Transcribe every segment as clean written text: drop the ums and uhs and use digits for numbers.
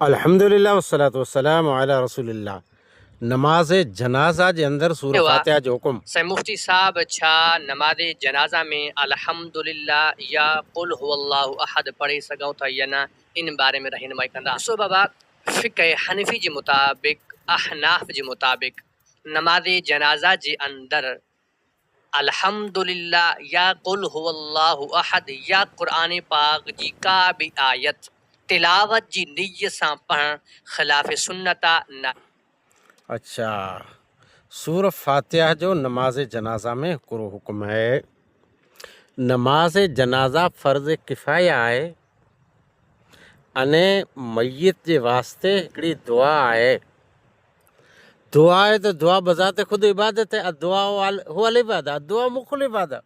अल्हम्दुलिल्लाह वस्सलातु वस्सलामु अला रसूलिल्लाह। नमाज जनाजा जे अंदर सूरह फातिहा जो हुकुम। सर मुफ्ती साहब छा नमाज जनाजा में अल्हम्दुलिल्लाह या कुल हुवल्लाहु अहद पढ़ी सघूं था या न, इन बारे में रहनुमाई कंदा। ॾिसो बाबा, फ़िक़्ह हनफ़ी जे मुताबिक़, अहनाफ जे मुताबिक़ नमाज जनाजा जे अंदर अल्हम्दुलिल्लाह या कुल हुवल्लाहु अहद या क़ुरान पाक जी का भी आयत तिलावत जी नियत सां पढ़ण ख़िलाफ़ सुन्नत न। अच्छा, सूरह फातिहा जो नमाज जनाजा में हिकिड़ो हुकुम है। नमाज जनाजा फ़र्ज़ किफ़ाया आहे। अने मय्यत जे वास्ते हिकिड़ी दुआ आहे। दुआ है तो दुआ बज़ाते खुद इबादत है। दुआ हुअल इबादत, दुआ मुखुल इबादत।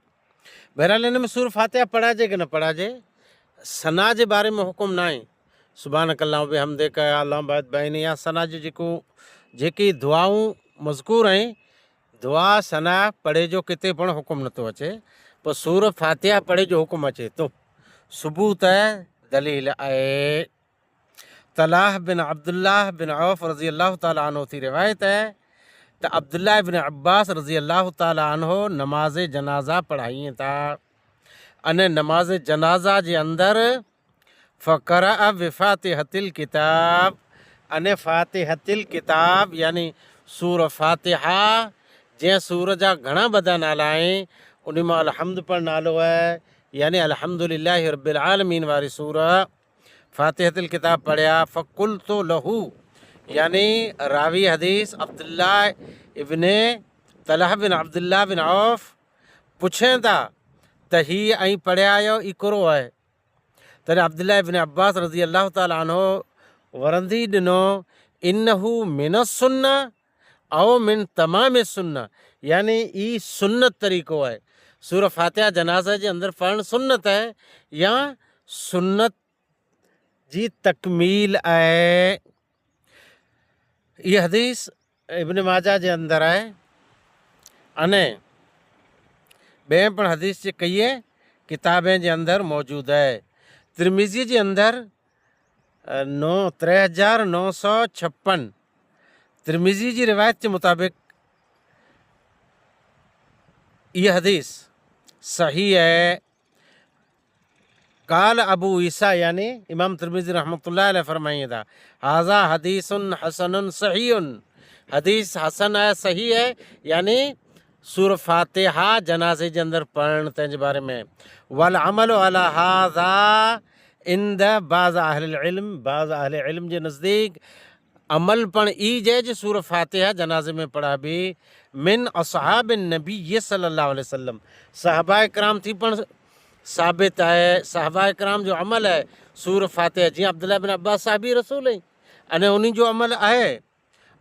बहरहाल इन में सूरह फातिहा पढ़ाजे कि न पढ़ाजे, सना जे बारे में हुकुम ना आहे। सुभानक अल्लाह बिहम्दिक अल्लाहुम्मा बाइद बैनी या सना जो जेकी दुआऊं मज़कूर आहिनि, दुआ सना पढ़े जो किते पण हुकुम नथो अचे, पर सूरह फातिहा पढ़े जो हुकुम अचे तो सबूत दलील आहे। तलाह बिन अब्दुल्लाह बिन औफ रज़ी अल्लाह ताला अन्हो थी रिवायत है तो अब्दुल्लाह बिन अब्बास रज़ी अल्लाह ताला अन्हो नमाज जनाजा पढ़ाइए था। अने नमाज जनाजा जे अंदर फ़क़रा बिफ़ातिहतिल किताब, अने फ़ातिहतिल किताब यानी सूरह फातिहा जंहिं सूर जा घणा बधा नाला आहिनि, उन मां अलहम्द पण नालो आहे, यानी अल्हम्दुलिल्लाहि रब्बिल आलमीन वारी सूरह फातिहतिल किताब पढ़िया। फ़क़ुल्तु लहू, यानी रावी हदीस अब्दुल्ला इब्ने तलह बिन अब्दुल्ला बिन औफ पुछें था त ही ऐं पढ़िया आहियो इकरो आहे। तॾहिं अब्दुल्ला इब्न अब्बास रज़ी अल्लाह ताला अन्हो वरंदी ॾिनो, इन्नहू मिन सुन्ना औ मिन तमाम सुन्ना, यानी ई सुन्नत तरीक़ो आहे। सूरह फातिहा जनाज़ा जे अंदर पढ़णु सुन्नत आहे या सुन्नत जी तकमील आहे। ये हदीस इब्न माजा जे अंदर आहे। अने ॿिए पण हदीस जे कई किताबें जे अंदर मौजूद है। तिरमिज़ी जे अंदर 3956 तिरमिज़ी जी रिवायत के मुताबिक ये हदीस सही है। काल अबू ईसा यानी इमाम तिरमिज़ी रहमतुल्लाह अलैह फरमाइए था, हाजा हदीसुन हसनुन सहीउन, हदीस हसन है, सही है, यानी सूरह फातिहा जनाजे जे अंदर पढ़ण तंहिंजे बारे में। वल अमल अला हाजा इंद बाज़ अहल इल्म, बाज़ अहल इल्म जे नज़दीक अमल पण ई जे जो सूरह फातिहा जनाजे में पढ़ा भी मिन असहाब नबी ये सल्लल्लाहु अलैहि वसल्लम, सहाबा कराम थी पण साबित है। सहाबा कराम जो अमल है सूरह फातिहा, जी अब्दुल्ला बिन अब्बास साहबी रसूल है, अने उन्हीं जो अमल है।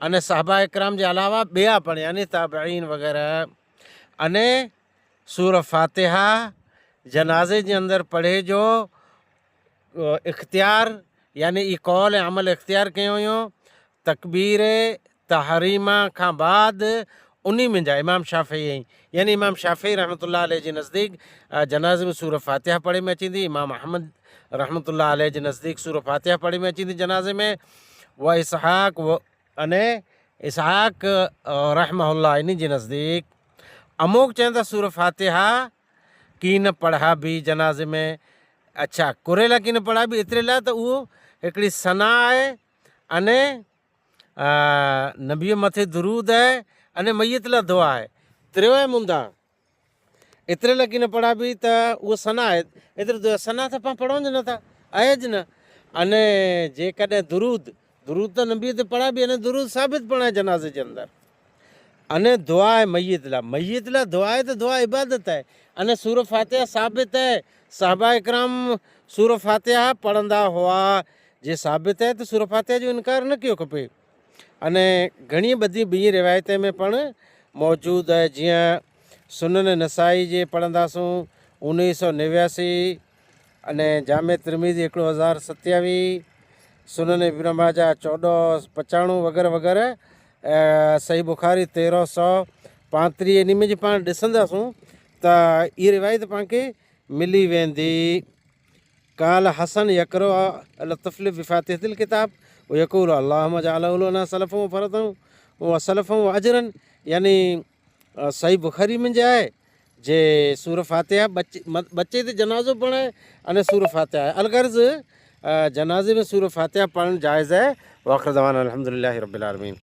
अने सहाबा कराम जे अलावा ॿिया पण यानी ताबईन वग़ैरह, अने सूरह फातिहा जनाजे जे अंदर पढ़े जो इख्तियार यानी ई कौल ऐं अमल इख्तियार कयो हुयो तकबीर तहरीमा खां बाद उन्हीं में जा इमाम शाफ़ी आई, यानी इमाम शाफ़ी रहमतुल्लाह अलैह जे नज़दीक जनाज़े में सूरह फातिहा पढ़े में अची थी। इमाम अहमद रहमतुल्लाह अलैह जे नज़दीक सूरह फातिहा पढ़े में अची थी जनाज़े में। व इसहाक व अने इसहाक रहमहुल्लाह इन जे नज़दीक अमोक चवनि था सूरह फातिहा की न पढ़ा भी जनाज़े में। अच्छा, कुरेला की न पढ़ा भी एतिरे लाइ त उहो हिकिड़ी सना आहे, अने नबीअ मथे दुरूद आहे, अने मय्यत लाइ दुआ आहे। टियों आहे मुंदा एतिरे लाइ की न पढ़ा भी त उहो सना आहे। एतिरे सना त पाण पढ़ूं ज नथा, आहे ज न। अने जेकॾहिं दुरूद दुरूद त नबीअ ते पढ़ा भी, अने दुरूद साबित पण आहे जनाज़े जे अंदर। अने दुआ आहे मय्यत लाइ, मय्यत लाइ दुआ आहे त दुआ इबादत आहे। अने सूरह फातिहा साबित है, साहबा इकराम सूरह फातिहा पढ़ंदा हुआ, जे साबित है तो सूरह फातिहा जो इनकार न कयो खपे। अने घणी बधी ॿी रिवायत में पण मौजूद है, जीअं सुनन नसाई जे पढ़ंदासूं 1989, अने जामे तिरमिज़ी 1027, सुनन इब्न माजा 1495 वग़ैरह वग़ैरह, सही बुखारी 1335, इन में जे पाण ॾिसंदासूं त इहा रिवायत पाण खे मिली वेंदी। काल हसन यकरो अलतफ़ल बिफ़ातिहतिल किताब व यक़ूलु अल्लाहुम्मा जअलहु लना सलफ़न व फ़रदन व सलफ़न व अजरन। यानी सही बुखारी में आहे जे सूर फातिहा बच्चे ते जनाज़ो पढ़े अने सूर फातिहा आहे। अलगर्ज़ जनाज़े में सूर फातिहा पढ़णु जाइज़ आहे। वाख़िर दवाना अल्हम्दुलिल्लाहि रब्बिल आलमीन।